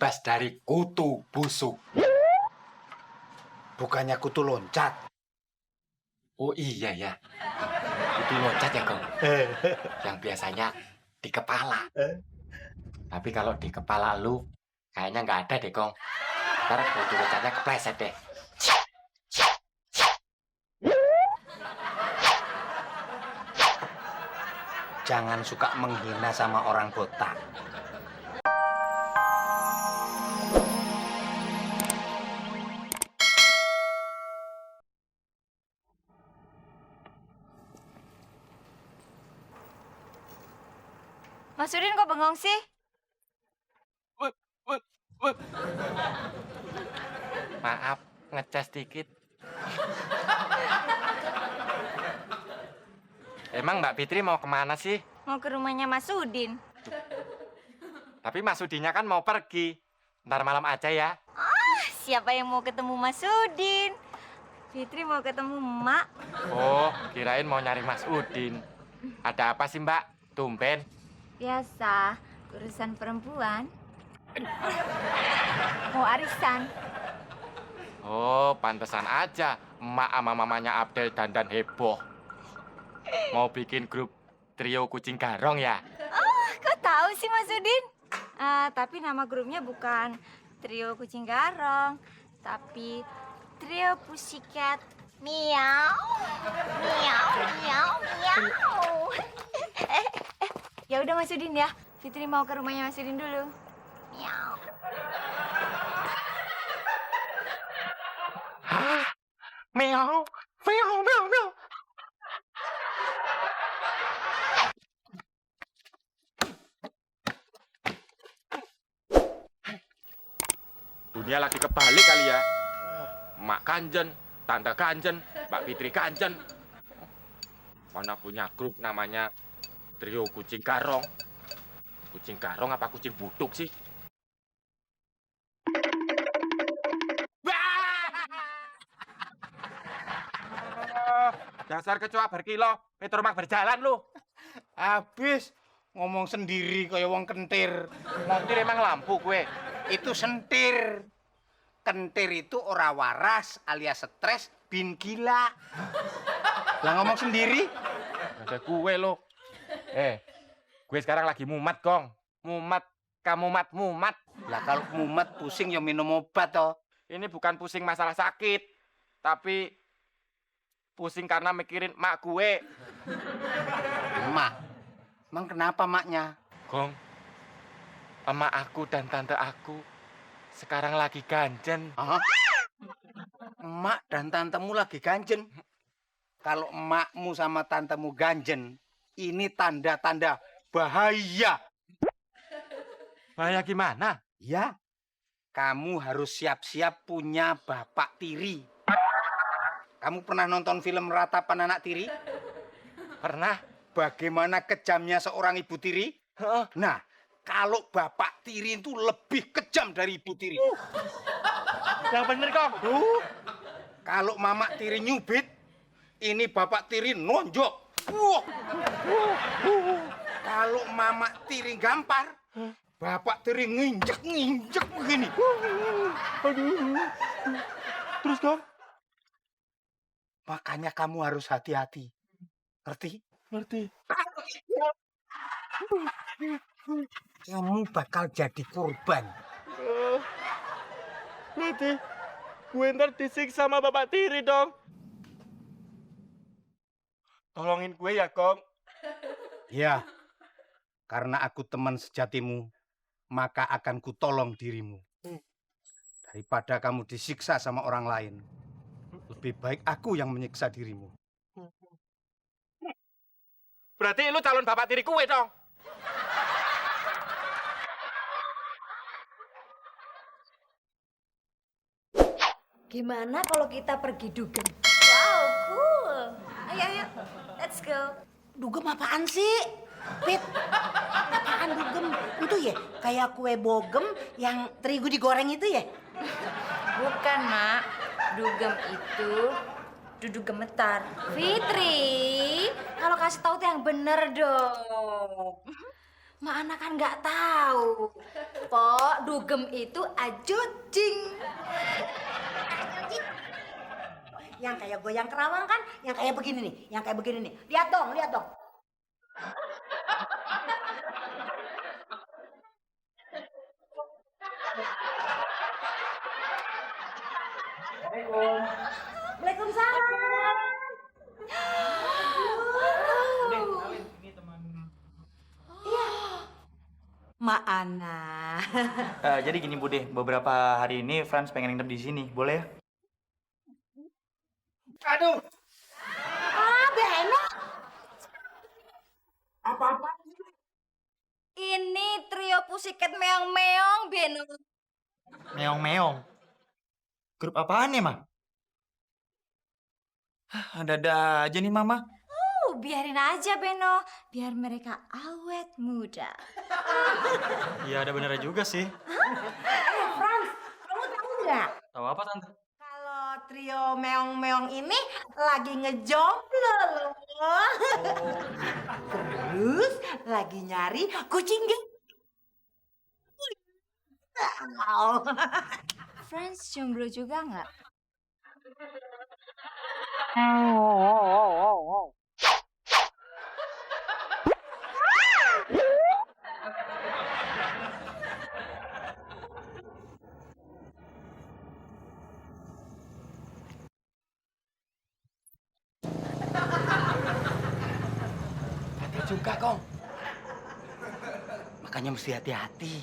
terbebas dari kutu busuk. Bukannya kutu loncat. Oh iya ya. Kutu loncat ya, Gong? Yang biasanya di kepala. Tapi kalau di kepala lu, kayaknya nggak ada deh, Gong. Ntar kutu loncatnya kepleset deh. Jangan suka menghina sama orang botak. Mas Udin kok bengong sih? Maaf, ngecas dikit. Emang Mbak Fitri mau kemana sih? Mau ke rumahnya Mas Udin. Tapi Mas Udinya kan mau pergi. Ntar malam aja ya. Siapa yang mau ketemu Mas Udin? Fitri mau ketemu Mak. Oh, kirain mau nyari Mas Udin. Ada apa sih, Mbak? Tumben. Biasa, urusan perempuan. Mau arisan. Oh, pantesan aja emak sama mamanya Abdel dandan heboh. Mau bikin grup trio kucing garong ya? Kok tahu sih Mas Udin? Tapi nama grupnya bukan Trio Kucing Garong, tapi Trio Pussycat Miau. Miau, miau, miau. Ya udah Mas Udin ya. Fitri mau ke rumahnya Mas Udin dulu. Miau. Hah? Meow, meow, meow, meow. Dunia lagi kebalik kali ya. Mak kanjen, tante kanjen, Mbak Fitri kanjen. Mana punya grup namanya Trio Kucing Garong. Kucing garong apa kucing buduk sih? Dasar kecoa berkilo, Petromak berjalan lu. Habis ngomong sendiri kayak wong kentir. Montir emang lampu gue. Itu sentir. Kentir itu ora waras alias stres bin gila. Lah ngomong sendiri. Ada gue lo. Gue sekarang lagi mumat, Gong. Mumat, kamu mumat. Lah kalau mumet pusing ya minum obat toh. Ini bukan pusing masalah sakit, tapi pusing karena mikirin mak gue. Emak. Emang kenapa maknya? Gong, emak aku dan tante aku sekarang lagi ganjen. Hah? Emak dan tantemu lagi ganjen. Kalau emakmu sama tantemu ganjen, ini tanda-tanda bahaya. Bahaya gimana? Ya, kamu harus siap-siap punya bapak tiri. Kamu pernah nonton film Ratapan Anak Tiri? Pernah? Bagaimana kejamnya seorang ibu tiri? Nah, kalau bapak tiri itu lebih kejam dari ibu tiri. Yang bener, Gong. Kalau mama tiri nyubit, ini bapak tiri nonjok. Kalau mama tiri gampar, bapak tiri nginjek-nginjek begini. Aduh. Terus, Gong? Makanya kamu harus hati-hati. Ngerti? Ngerti. Kamu bakal jadi korban. Nanti gue ntar disiksa sama bapak tiri dong. Tolongin gue ya, Gong. Ya, karena aku teman sejatimu, maka akan kutolong dirimu. Daripada kamu disiksa sama orang lain, lebih baik aku yang menyiksa dirimu. Berarti lu calon bapak tiri gue dong. Gimana kalau kita pergi dugem? Wow, cool. Ayo, ayo. Let's go. Dugem apaan sih? Pit, apaan dugem? Itu ya, kayak kue bogem yang terigu digoreng itu ya? Bukan, Mak. Dugem itu duduk gemetar. Fitri, kalau kasih tahu tuh yang bener dong. Mak anak kan nggak tahu. Pok, dugem itu ajojing. Yang kayak goyang kerawang kan, yang kayak begini nih, yang kayak begini nih. Lihat dong, lihat dong. Waalaikumsalam. Mak Ana. Jadi gini Bude, beberapa hari ini Franz pengen nginep di sini, boleh ya? Aduh, Ah, Beno. apa-apa? Ini trio Pussycat meong-meong, Beno. Meong-meong. Grup apaan ya, Ma? Ada-ada aja nih, Mama. Biarin aja, Beno. Biar mereka awet muda. Iya, ada benernya juga sih. Frans, kamu tahu nggak? Tahu apa, Tante? Kalau trio meong-meong ini lagi ngejomblo loh. Terus lagi nyari kucing gitu. Friends jomblo juga nggak? Ada juga, Kong. Makanya mesti hati-hati.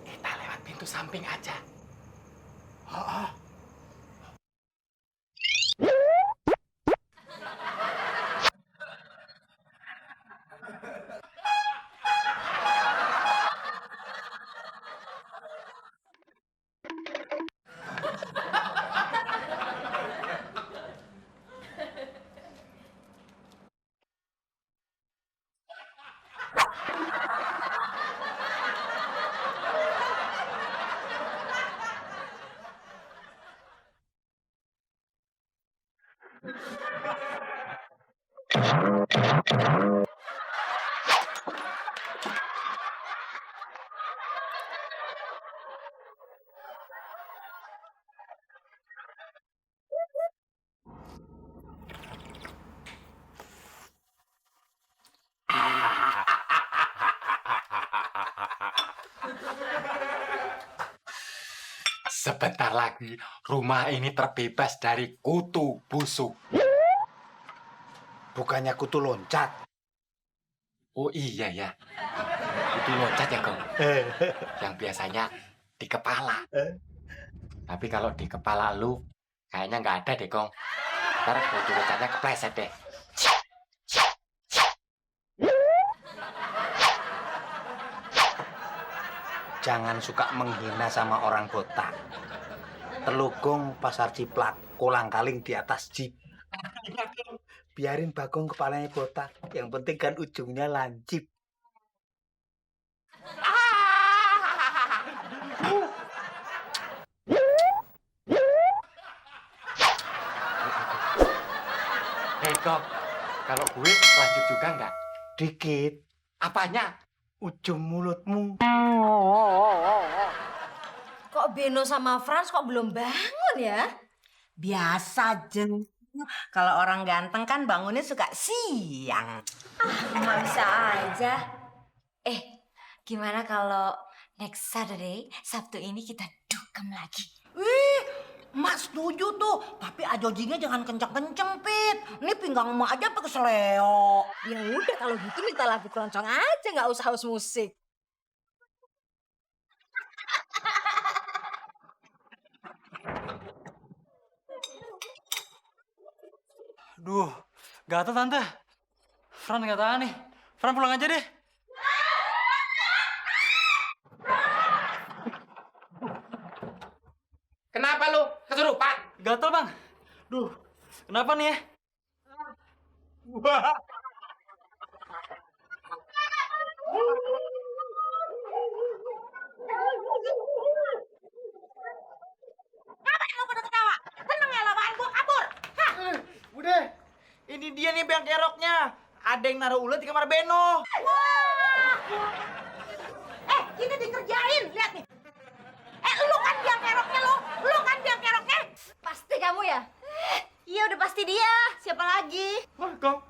Kita lewat pintu samping aja. Oh. Sebentar lagi rumah ini terbebas dari kutu busuk. Bukannya kutu loncat. Oh iya ya. Kutu loncat ya, Kong. Yang biasanya di kepala. Tapi kalau di kepala lu kayaknya nggak ada deh, Kong. Ntar kutu loncatnya kepleset deh. Jangan suka menghina sama orang botak. Telugong pasar ciplak, kolang-kaling di atas jeep. Biarin Bagong kepalanya botak, yang penting kan ujungnya lancip. Kong, kalau gue lanjut juga nggak? Dikit. Apanya? Ujung mulutmu. Kok Beno sama Franz kok belum bangun ya? Biasa, Jeng. Kalau orang ganteng kan bangunnya suka siang. Nggak bisa aja. Gimana kalau next Saturday, Sabtu ini kita dugem lagi? Wih, Mak setuju tuh. Tapi ajojingnya jangan kenceng-kenceng, Pit. Ini pinggang Mak aja pakai seleo. Ya udah kalau gitu minta lagu keroncong aja, nggak usah haus musik. Duh, gatel Tante. Fran nggak tahan nih. Fran pulang aja deh. Kenapa lu kesurupan? Gatel Bang. Duh, kenapa nih ya? Ngapain lo pada ketawa? Seneng ya lamaan gua kabur. Hah? Udah, ini dia nih bang keroknya. ada yang naruh ulet di kamar Beno. Kita dikerjain, lihat nih. Lu kan biang keroknya lo. Lu kan biang keroknya. Pasti kamu ya? Iya udah pasti dia. Siapa lagi? Wah, kau